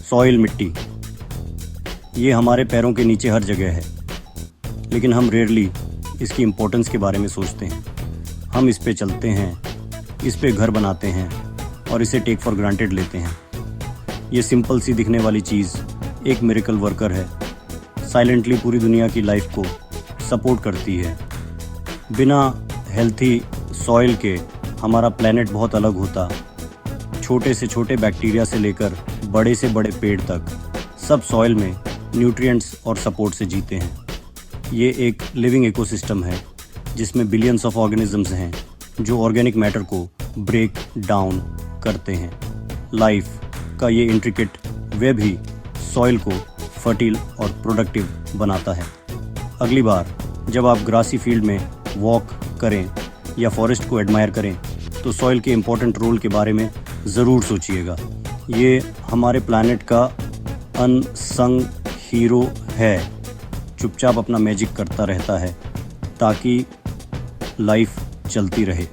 Soil मिट्टी, ये हमारे पैरों के नीचे हर जगह है, लेकिन हम रेयरली इसकी इम्पोर्टेंस के बारे में सोचते हैं। हम इस पे चलते हैं, इस पे घर बनाते हैं और इसे टेक फॉर ग्रांटेड लेते हैं। ये सिंपल सी दिखने वाली चीज़ एक मिरेकल वर्कर है, साइलेंटली पूरी दुनिया की लाइफ को सपोर्ट करती है। बिना हेल्थी सॉइल के हमारा प्लेनेट बहुत अलग होता। छोटे से छोटे बैक्टीरिया से लेकर बड़े से बड़े पेड़ तक सब सॉइल में न्यूट्रिएंट्स और सपोर्ट से जीते हैं। ये एक लिविंग इकोसिस्टम है जिसमें बिलियंस ऑफ ऑर्गेनिजम्स हैं जो ऑर्गेनिक मैटर को ब्रेक डाउन करते हैं। लाइफ का ये इंट्रिकेट वेब ही सॉइल को फर्टिल और प्रोडक्टिव बनाता है। अगली बार जब आप ग्रासी फील्ड में वॉक करें या फॉरेस्ट को एडमायर करें तो सॉइल के इम्पोर्टेंट रोल के बारे में ज़रूर सोचिएगा। ये हमारे प्लैनेट का अनसंग हीरो है, चुपचाप अपना मैजिक करता रहता है ताकि लाइफ चलती रहे।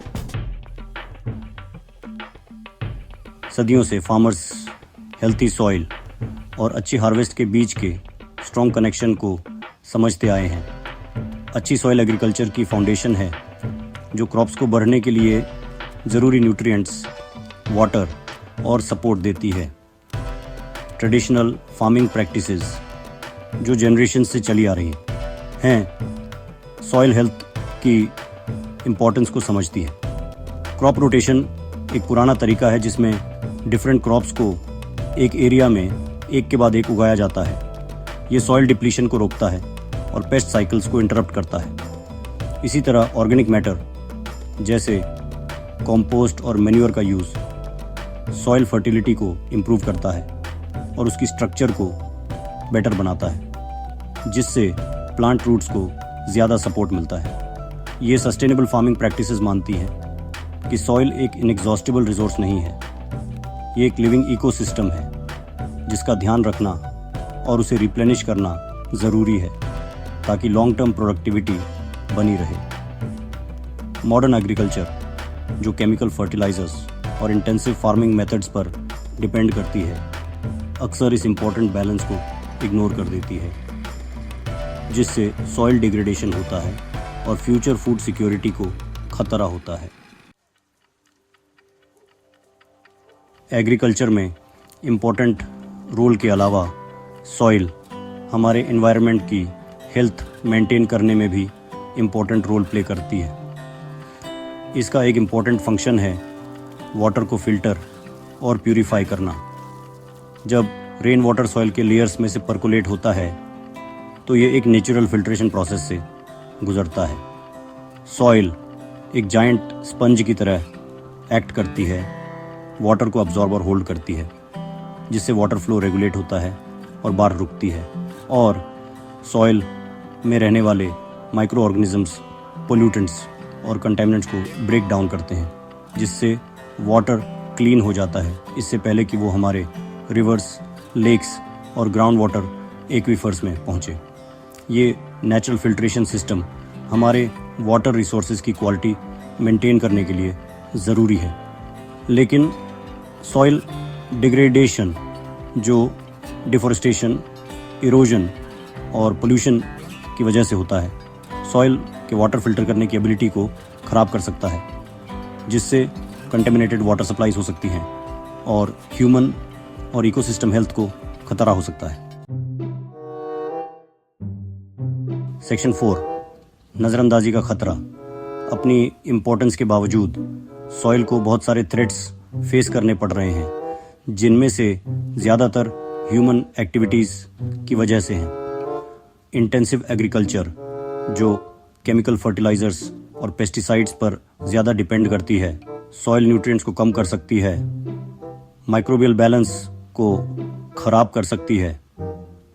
सदियों से फार्मर्स हेल्थी सॉइल और अच्छी हार्वेस्ट के बीच के स्ट्रॉन्ग कनेक्शन को समझते आए हैं। अच्छी सॉइल एग्रीकल्चर की फाउंडेशन है जो क्रॉप्स को बढ़ने के लिए ज़रूरी न्यूट्रिएंट्स, वाटर और सपोर्ट देती है। ट्रेडिशनल फार्मिंग प्रैक्टिसेस जो जनरेशन से चली आ रही हैं सॉइल हेल्थ की इम्पोर्टेंस को समझती है। क्रॉप रोटेशन एक पुराना तरीका है जिसमें डिफरेंट क्रॉप्स को एक एरिया में एक के बाद एक उगाया जाता है। ये सॉइल डिप्लीशन को रोकता है और पेस्ट साइकिल्स को इंटरप्ट करता है। इसी तरह ऑर्गेनिक मैटर जैसे कंपोस्ट और मैन्योर का यूज़ सॉइल फर्टिलिटी को इम्प्रूव करता है और उसकी स्ट्रक्चर को बेटर बनाता है, जिससे प्लांट रूट्स को ज़्यादा सपोर्ट मिलता है। ये सस्टेनेबल फार्मिंग प्रैक्टिसेस मानती हैं कि सॉइल एक इनएग्जॉस्टिबल रिसोर्स नहीं है, ये एक लिविंग इकोसिस्टम है जिसका ध्यान रखना और उसे रिप्लेनिश करना ज़रूरी है ताकि लॉन्ग टर्म प्रोडक्टिविटी बनी रहे। मॉडर्न एग्रीकल्चर जो केमिकल फर्टिलाइजर्स और इंटेंसिव फार्मिंग मेथड्स पर डिपेंड करती है, अक्सर इस इम्पोर्टेंट बैलेंस को इग्नोर कर देती है, जिससे सॉइल डिग्रेडेशन होता है और फ्यूचर फूड सिक्योरिटी को खतरा होता है। एग्रीकल्चर में इम्पोर्टेंट रोल के अलावा सॉइल हमारे एनवायरनमेंट की हेल्थ मेंटेन करने में भी इम्पोर्टेंट रोल प्ले करती है। इसका एक इम्पोर्टेंट फंक्शन है वाटर को फिल्टर और प्यूरिफाई करना। जब रेन वाटर सॉइल के लेयर्स में से परकोलेट होता है तो ये एक नेचुरल फिल्ट्रेशन प्रोसेस से गुजरता है। सॉइल एक जायंट स्पंज की तरह एक्ट करती है, वाटर को अब्जॉर्ब और होल्ड करती है, जिससे वाटर फ्लो रेगुलेट होता है और बाढ़ रुकती है और सॉइल में रहने वाले माइक्रो ऑर्गेनिजम्स, पोल्यूटेंट्स और कंटेमिनेंट्स को ब्रेक डाउन करते हैं, जिससे वाटर क्लीन हो जाता है इससे पहले कि वो हमारे रिवर्स, लेक्स और ग्राउंड वाटर एक्वीफर्स में पहुँचे। ये नेचुरल फिल्ट्रेशन सिस्टम हमारे वाटर रिसोर्सेज की क्वालिटी मेंटेन करने के लिए ज़रूरी है। लेकिन सॉइल डिग्रेडेशन जो डिफॉरेस्टेशन, इरोजन और पोल्यूशन की वजह से होता है, सॉइल के वाटर फिल्टर करने की एबिलिटी को ख़राब कर सकता है, जिससे कंटेमिनेटेड वाटर सप्लाईज हो सकती हैं और ह्यूमन और इकोसिस्टम हेल्थ को खतरा हो सकता है। सेक्शन 4, नज़रअंदाजी का खतरा। अपनी इम्पोर्टेंस के बावजूद सॉइल को बहुत सारे थ्रेट्स फेस करने पड़ रहे हैं, जिनमें से ज़्यादातर ह्यूमन एक्टिविटीज़ की वजह से हैं। इंटेंसिव एग्रीकल्चर जो केमिकल फर्टिलाइजर्स और पेस्टिसाइड्स पर ज़्यादा डिपेंड करती है, सॉइल न्यूट्रिएंट्स को कम कर सकती है, माइक्रोबियल बैलेंस को ख़राब कर सकती है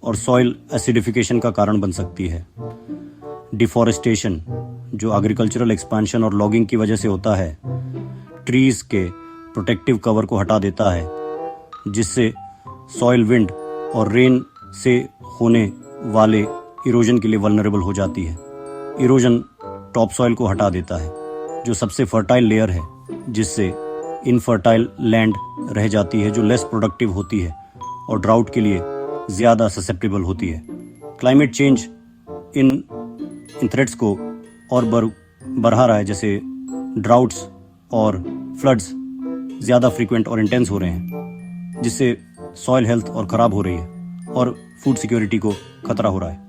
और सॉइल एसिडिफिकेशन का कारण बन सकती है। डिफॉरेस्टेशन जो एग्रीकल्चरल एक्सपेंशन और लॉगिंग की वजह से होता है, ट्रीज़ के प्रोटेक्टिव कवर को हटा देता है, जिससे सॉइल विंड और रेन से होने वाले इरोजन के लिए वल्नरेबल हो जाती है। इरोजन टॉप सॉइल को हटा देता है जो सबसे फर्टाइल लेयर है, जिससे इनफर्टाइल लैंड रह जाती है जो लेस प्रोडक्टिव होती है और ड्राउट के लिए ज़्यादा ससेप्टेबल होती है। क्लाइमेट चेंज इन थ्रेट्स को और बढ़ा रहा है, जैसे ड्राउट्स और फ्लड्स ज़्यादा फ्रीक्वेंट और इंटेंस हो रहे हैं, जिससे सॉइल हेल्थ और ख़राब हो रही है और फूड सिक्योरिटी को खतरा हो रहा है।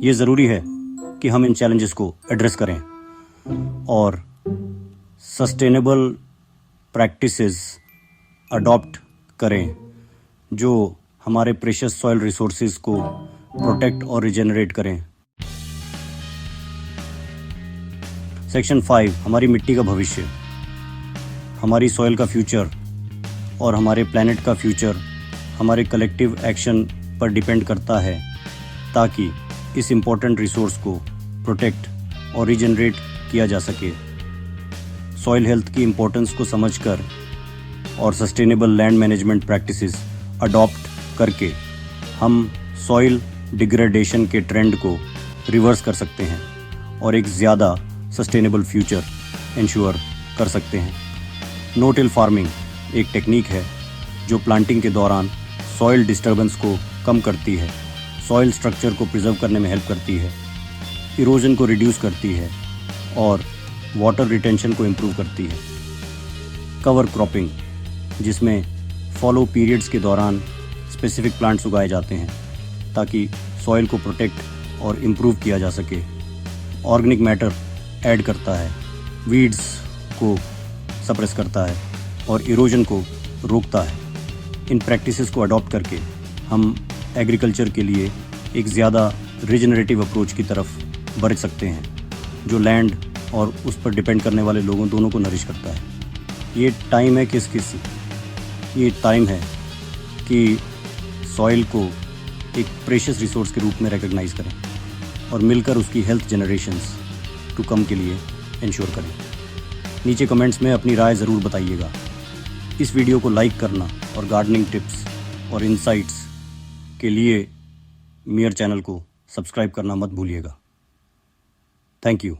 ये ज़रूरी है कि हम इन चैलेंजेस को एड्रेस करें और सस्टेनेबल प्रैक्टिसेस अडॉप्ट करें जो हमारे प्रेशियस सॉइल रिसोर्सेज को प्रोटेक्ट और रिजेनरेट करें। सेक्शन 5, हमारी मिट्टी का भविष्य। हमारी सॉइल का फ्यूचर और हमारे प्लैनेट का फ्यूचर हमारे कलेक्टिव एक्शन पर डिपेंड करता है, ताकि इस इम्पोर्टेंट रिसोर्स को प्रोटेक्ट और रिजेनरेट किया जा सके। सॉइल हेल्थ की इम्पोर्टेंस को समझकर और sustainable land management practices adopt करके हम सॉइल डिग्रेडेशन के ट्रेंड को रिवर्स कर सकते हैं और एक ज़्यादा सस्टेनेबल फ्यूचर इंश्योर कर सकते हैं। नो टिल फार्मिंग एक टेक्निक है जो प्लांटिंग के दौरान सॉइल डिस्टर्बेंस को कम करती है, सॉइल स्ट्रक्चर को प्रिजर्व करने में हेल्प करती है, इरोजन को रिड्यूस करती है और वाटर रिटेंशन को इम्प्रूव करती है। कवर क्रॉपिंग, जिसमें फॉलो पीरियड्स के दौरान स्पेसिफिक प्लांट्स उगाए जाते हैं ताकि सॉइल को प्रोटेक्ट और इम्प्रूव किया जा सके। ऑर्गेनिक मैटर ऐड करता है, वीड्स को सप्रेस करता है और इरोजन को रोकता है। इन प्रैक्टिसेस को अडॉप्ट करके हम एग्रीकल्चर के लिए एक ज़्यादा रिजेनरेटिव अप्रोच की तरफ बढ़ सकते हैं, जो लैंड और उस पर डिपेंड करने वाले लोगों दोनों को नरिश करता है। ये टाइम है ये टाइम है कि सॉइल को एक प्रेशियस रिसोर्स के रूप में रिकॉग्नाइज करें और मिलकर उसकी हेल्थ जनरेशंस टू कम के लिए इंश्योर करें। नीचे कमेंट्स में अपनी राय ज़रूर बताइएगा। इस वीडियो को लाइक करना और गार्डनिंग टिप्स और इनसाइट्स के लिए मेरे चैनल को सब्सक्राइब करना मत भूलिएगा। Thank you.